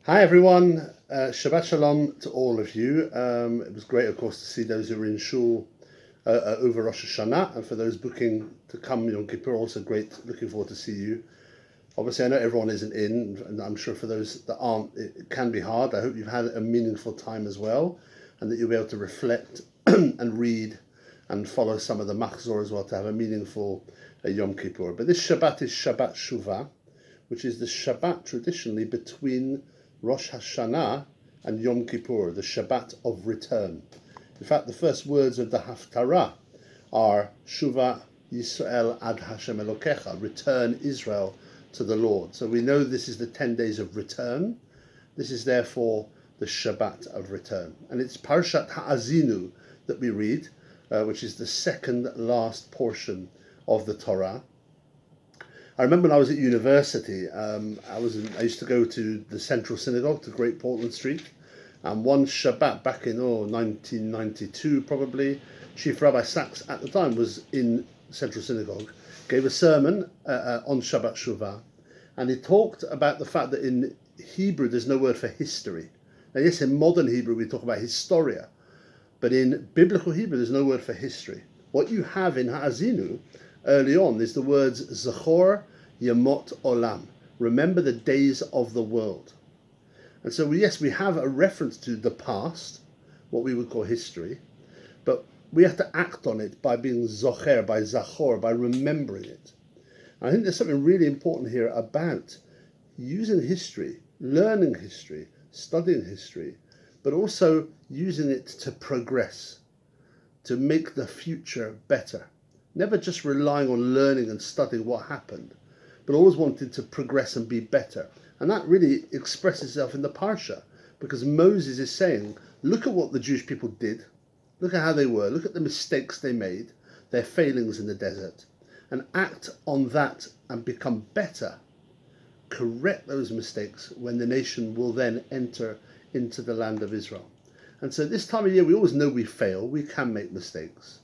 Hi everyone, Shabbat Shalom to all of you. It was great, of course, to see those who were in Shul over Rosh Hashanah, and for those booking to come Yom Kippur, also great. Looking forward to see you. Obviously, I know everyone isn't in, and I'm sure for those that aren't, it can be hard. I hope you've had a meaningful time as well, and that you'll be able to reflect and read and follow some of the Machzor as well to have a meaningful Yom Kippur. But this Shabbat is Shabbat Shuva, which is the Shabbat traditionally between Rosh Hashanah and Yom Kippur, the Shabbat of return. In fact, the first words of the Haftarah are Shuva Yisrael ad Hashem Elokecha, return Israel to the Lord. So we know this is the 10 days of return. This is therefore the Shabbat of return. And it's Parshat Ha'azinu that we read, which is the second last portion of the Torah. I remember when I was at university, I used to go to the Central Synagogue, to Great Portland Street, and one Shabbat back in 1992 probably, Chief Rabbi Sachs at the time was in Central Synagogue, gave a sermon on Shabbat Shuva, and he talked about the fact that in Hebrew there's no word for history. Now yes, in modern Hebrew we talk about historia, but in biblical Hebrew there's no word for history. What you have in Ha'azinu early on is the words Zachor Yemot Olam, remember the days of the world. And so we have a reference to the past, what we would call history, but we have to act on it by being Zocher, by Zachor, by remembering it. And I think there's something really important here about using history, learning history, studying history, but also using it to progress, to make the future better. Never just relying on learning and studying what happened, but always wanting to progress and be better. And that really expresses itself in the Parsha, because Moses is saying, look at what the Jewish people did, look at how they were, look at the mistakes they made, their failings in the desert, and act on that and become better. Correct those mistakes when the nation will then enter into the land of Israel. And so this time of year, we always know we fail, we can make mistakes,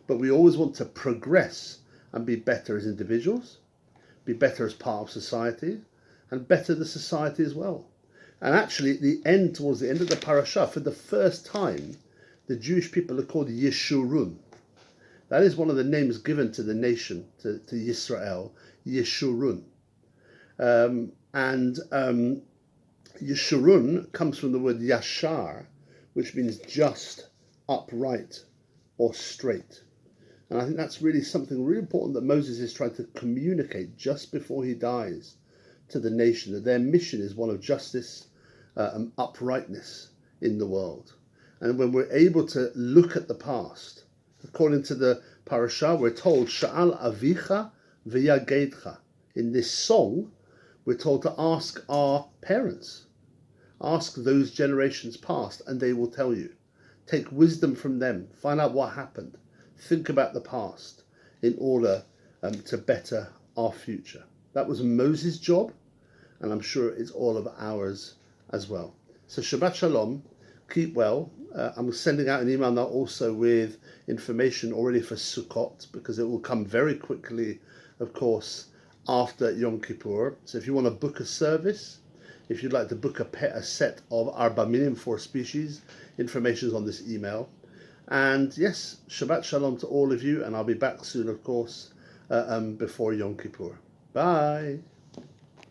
but we always want to progress and be better as individuals, be better as part of society, and better the society as well. And actually, at towards the end of the parasha, for the first time, the Jewish people are called Yeshurun. That is one of the names given to the nation, to Yisrael, Yeshurun. Yeshurun comes from the word Yashar, which means just, upright, or straight. And I think that's really something really important that Moses is trying to communicate just before he dies to the nation, that their mission is one of justice and uprightness in the world. And when we're able to look at the past, according to the parasha, we're told, Sha'al avicha v'yagedcha. In this song, we're told to ask our parents, ask those generations past, and they will tell you. Take wisdom from them, find out what happened. Think about the past in order to better our future. That was Moses' job, and I'm sure it's all of ours as well. So Shabbat Shalom, keep well. I'm sending out an email now also with information already for Sukkot, because it will come very quickly, of course, after Yom Kippur. So if you want to book a service, if you'd like to book a set of Arba Minim, 4 species, information is on this email. And yes, Shabbat Shalom to all of you, and I'll be back soon, of course, before Yom Kippur. Bye.